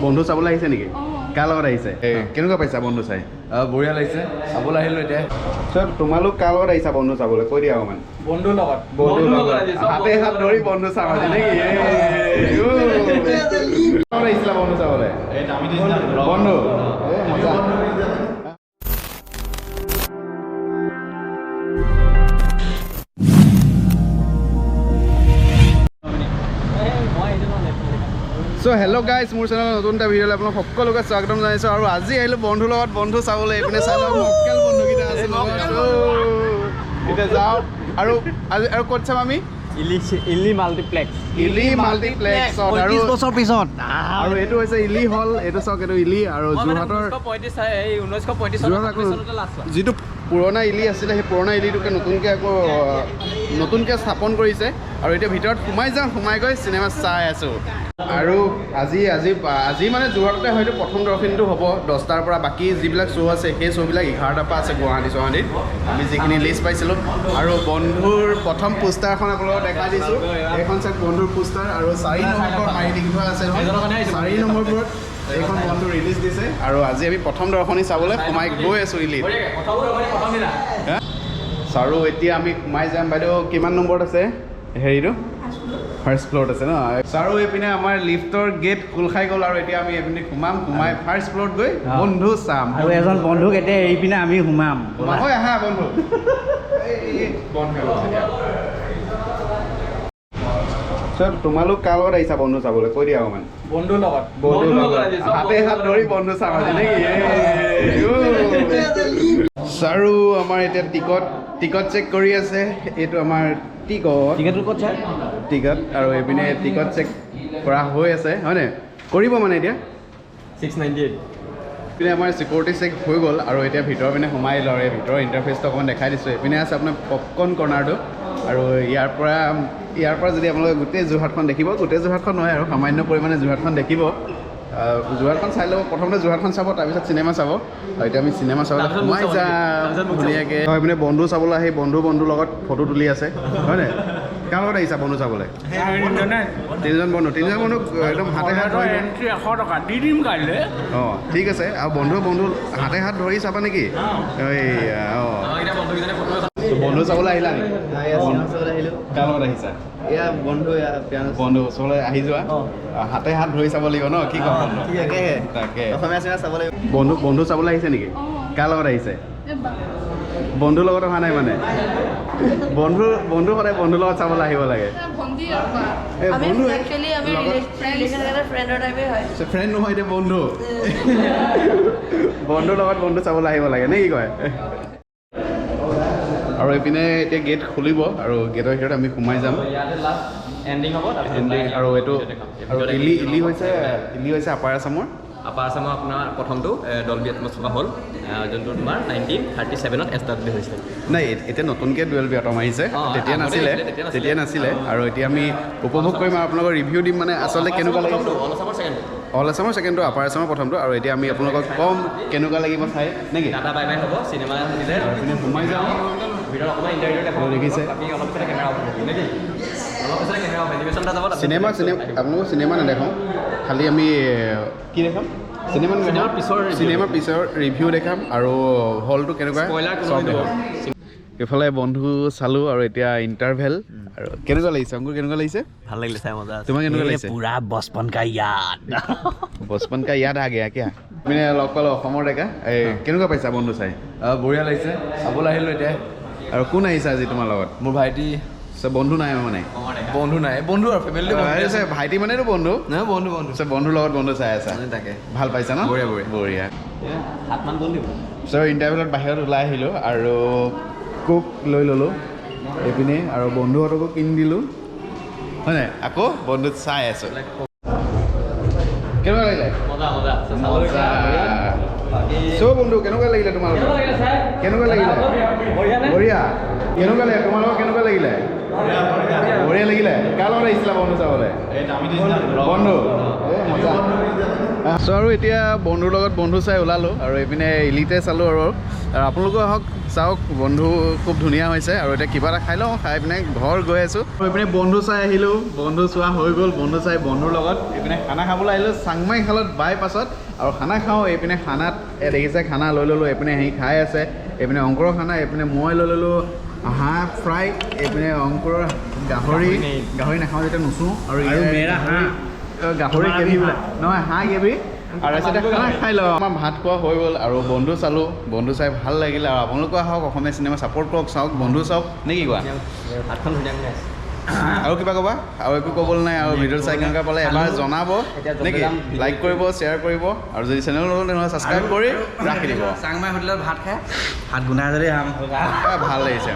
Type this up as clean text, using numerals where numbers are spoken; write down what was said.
বন্ধু চাবলৈ আহিছে নেকি? কাৰ লগত আহিছে? কেনেকুৱা পাইছা বন্ধু চাই? বঢ়িয়া লাগিছে, চাবলৈ আহিলোঁ এতিয়া। তোমালোক কাৰ লগত আহিছা বন্ধু চাবলৈ? কৈ দিয়া অকণমান। বন্ধুৰ লগত। হাতে হাত ধৰি বন্ধু চাবা নেকি? আহিছিলা বন্ধু চাবলৈ? বন্ধু মজা। So hello guys, মোৰ চেনেলৰ নতুন এটা ভিডিঅ'লৈ আপোনাক সকলোকে স্বাগতম জনাইছোঁ আৰু আজি আহিলোঁ বন্ধুৰ লগত বন্ধু চাবলৈ। এইপিনে চাই লওক মক্কেল বন্ধুকেইটা আছে এতিয়া যাওঁ আৰু ক'ত চাম আমি? ইলি মাল্টিপ্লেক্স আৰু 30 বছৰ পিছত আৰু এইটো হৈছে ইলি হল। এইটো চাওক, এইটো ইলি আৰু যোৰহাটৰ যিটো পুৰণা ইলি আছিলে সেই পুৰণা ইলিটোকে নতুনকৈ স্থাপন কৰিছে আৰু এতিয়া ভিতৰত সোমাই গৈ চিনেমা চাই আছোঁ। আৰু আজি মানে যোৰহাটতে হয়তো প্ৰথম দৰ্শনটো হ'ব 10টাৰ পৰা। বাকী যিবিলাক শ্ব' আছে সেই শ্ব'বিলাক 11টাৰ পৰা আছে গুৱাহাটীত আমি যিখিনি লিষ্ট পাইছিলোঁ। আৰু বন্ধুৰ প্ৰথম পোষ্টাৰখন আপোনালোকক দেখাই দিছোঁ। এইখন চাওক বন্ধুৰ পোষ্টাৰ আৰু 4 নম্বৰত মাৰি লিখি থোৱা আছে। 4 নম্বৰবোৰত এইখন বন্ধু ৰিলিজ দিছে আৰু আজি আমি প্ৰথম দৰ্শনী চাবলৈ সোমাই গৈ আছোঁ ইলিত। চাৰু এতিয়া আমি সোমাই যাম। বাইদেউ কিমান নম্বৰত আছে হেৰিটো? ফাৰ্ষ্ট ফ্ল'ৰত আছে ন? চাৰু এইপিনে আমাৰ লিফ্টৰ গেট খোল খাই গ'ল আৰু এতিয়া আমি এইপিনে সোমাই ফাৰ্ষ্ট ফ্ল'ৰত গৈ বন্ধু চাম। আৰু এজন বন্ধুক এতিয়া এৰি পিনে আমি সোমাম। হয় আহা বন্ধু। তোমালোক কাৰ লগত আহিছা বন্ধু চাবলৈ? কৈ দিয়া অকণমান। বন্ধুৰ লগত। হাতে হাত ধৰি বন্ধু চাবা নেকি? চাৰু আমাৰ এতিয়া টিকট চেক কৰি আছে। এইটো আমাৰ টিকট আৰু এইপিনে টিকট চেক কৰা হৈ আছে হয়নে? কৰিব মানে এতিয়া 698 এইপিনে আমাৰ চিকিউৰিটি চেক হৈ গ'ল আৰু এতিয়া ভিতৰৰ পিনে সোমাই আহিলোঁ আৰু এই ভিতৰৰ ইণ্টাৰফেচটো অকণমান দেখাই দিছোঁ। এইপিনে আছে আপোনাৰ পপকৰ্ণ কৰ্ণাৰটো আৰু ইয়াৰ পৰা যদি আপোনালোকে গোটেই যোৰহাটখন দেখিব, গোটেই যোৰহাটখন নহয় আৰু সামান্য পৰিমাণে যোৰহাটখন দেখিব। যোৰহাটখন চাই ল'ব, প্ৰথমতে যোৰহাটখন চাব, তাৰপিছত চিনেমা চাব। আৰু এতিয়া আমি চিনেমা চাবলৈ সোমাই যাম ধুনীয়াকৈ। হয় মানে বন্ধু চাবলৈ আহি বন্ধুৰ লগত ফটো তুলি আছে হয়নে? কাৰ লগত আহিছা বন্ধু চাবলৈ? তিনিজন বন্ধু একদম হাতে হাত ধৰি। 100 টকা দি দিম কাইলৈ। অঁ ঠিক আছে। আৰু বন্ধু হাতে হাত ধৰি চাবা নেকি? বন্ধু চাবলৈ আহিলা নেকি? কাৰ লগত আহিছা? বন্ধু ওচৰলৈ আহি যোৱা, হাতে হাত ধৰি চাব লাগিব ন? কি ক'ম তাকে বন্ধু চাবলৈ আহিছে নেকি? কাৰ লগত আহিছে? বন্ধুৰ লগত অহা নাই মানে? বন্ধু সদায় বন্ধুৰ লগত চাবলৈ আহিব লাগে। ফ্ৰেণ্ড নহয় এতিয়া বন্ধু। বন্ধুৰ লগত বন্ধু চাবলৈ আহিব লাগে নে কি কয়? আৰু এইপিনে এতিয়া গেট খুলিব আৰু গেটৰ ভিতৰত আমি সোমাই যাম। আৰু এইটো ইলি হৈছে আপাৰ আছামৰ আপোনাৰ প্ৰথমটো ডলবি এটমছ থকা হ'ল, যোনটো তোমাৰ 1937ত এষ্টাব্লিছ হৈছিল। নাই এতিয়া নতুনকৈ ডুৱেলবি এটম আহিছে, তেতিয়া নাছিলে। আৰু এতিয়া আমি উপভোগ কৰিম আৰু আপোনালোকৰ ৰিভিউ দিম মানে আচলতে কেনেকুৱা লাগিব। অল আছামৰ ছেকেণ্ডটো, আপাৰ আছামৰ প্ৰথমটো। আৰু এতিয়া আমি আপোনালোকক কম কেনেকুৱা লাগিব চাই নেকি? টাটা বাই বাই হ'ব চিনেমা দিলে সোমাই যাওঁ। ভিতৰত অকণমান ইণ্টাৰভিউ দেখাব দেখিছে অলপ কেমেৰা হ'ব নেকি? আপোনালোকক চিনেমা নেদেখাওঁ, খালি আমি কি দেখাম? চিনেমাৰ পিছৰ ৰিভিউ দেখাম আৰু হলটো কেনেকুৱা চব দেখাম। এইফালে বন্ধু চালোঁ আৰু এতিয়া ইণ্টাৰভেল। আৰু কেনেকুৱা লাগিছে অংকুৰ? কেনেকুৱা লাগিছে? ভাল লাগিলে চাই, মজা। তোমাৰ কেনেকুৱা লাগিছে? পুৰা বচপন কা ইয়াদ আগে কিয়া মানে লগ পালোঁ অসমৰ ডেকা। কেনেকুৱা পাইছা বন্ধু চাই? বঢ়িয়া লাগিছে, চাবলৈ আহিলোঁ এতিয়া। আৰু কোন আহিছে আজি তোমাৰ লগত? মোৰ ভাইটি। বন্ধু নাই মানে? বন্ধু আৰু ফেমিলি। ভাইটি মানেতো বন্ধু? নহয় বন্ধু বন্ধুৰ লগত বন্ধু চাই আছা? তাকে ভাল পাইছা ন? বঢ়িয়া। হাতমান বন্ধু ইণ্টাৰভিউত বাহিৰত ওলাই আহিলোঁ আৰু কোক লৈ ল'লোঁ এইপিনে আৰু বন্ধুহঁতকো কিনি দিলোঁ হয় নাই? আকৌ বন্ধুত চাই আছোঁ। কেনেকুৱা লাগিলে? বন্ধু কেনেকুৱা লাগিলে তোমালোকৰ? কেনেকুৱা লাগিলে? বঢ়িয়া। কেনেকুৱা লাগিলে তোমালোকৰ? কেনেকুৱা লাগিলে? বঢ়িয়া লাগিলে। কাৰ লগত আহিছিলা বন্ধু চাবলৈ? বন্ধু মজা। আৰু এতিয়া বন্ধুৰ লগত বন্ধু চাই ওলালোঁ আৰু এইপিনে ইলিতে চালোঁ আৰু আৰু আপোনালোকেও আহক চাওক বন্ধু খুব ধুনীয়া হৈছে আৰু এতিয়া কিবা এটা খাই লওঁ খাই পিনে ঘৰ গৈ আছোঁ এইপিনে বন্ধু চাই আহিলোঁ বন্ধু চোৱা হৈ গ'ল বন্ধু চাই বন্ধুৰ লগত এইপিনে খানা খাবলৈ আহিলোঁ চাংমাই খালত বাইপাছত আৰু খানা খাওঁ এইপিনে খানাত দেখিছে খানা লৈ ল'লোঁ এইপিনে আহি খাই আছে এইপিনে অংকুৰৰ খানা এইপিনে মই লৈ ল'লোঁ হাঁহ ফ্ৰাই এইপিনে অংকুৰৰ গাহৰি নাখাওঁ যেতিয়া নুচোঁ আৰু গাহৰি কেবি নহয় হাঁহ কেবি আৰু তাৰপিছতে খানা খাই লওঁ আমাৰ ভাত খোৱা হৈ গ'ল আৰু বন্ধু চালোঁ বন্ধু চাই ভাল লাগিলে আৰু আপোনালোকেও আহক অসমীয়া চিনেমা ছাপোৰ্ট কৰক চাওক বন্ধু চাওক নে কি কোৱা ভাতখন ধুনীয়াকৈ আছে আৰু কিবা ক'বা আৰু একো ক'বলৈ নাই আৰু ভিডিঅ'টো চাই কেনেকুৱা পালে এবাৰ জনাব নেকি লাইক কৰিব শ্বেয়াৰ কৰিব আৰু যদি চেনেল নলওঁ তেনেহ'লে ছাবস্ক্ৰাইব কৰি ৰাখি দিব চাংমাই হোটেলত ভাত খাই ভাত গোন্ধাই যদি ভাল লাগিছে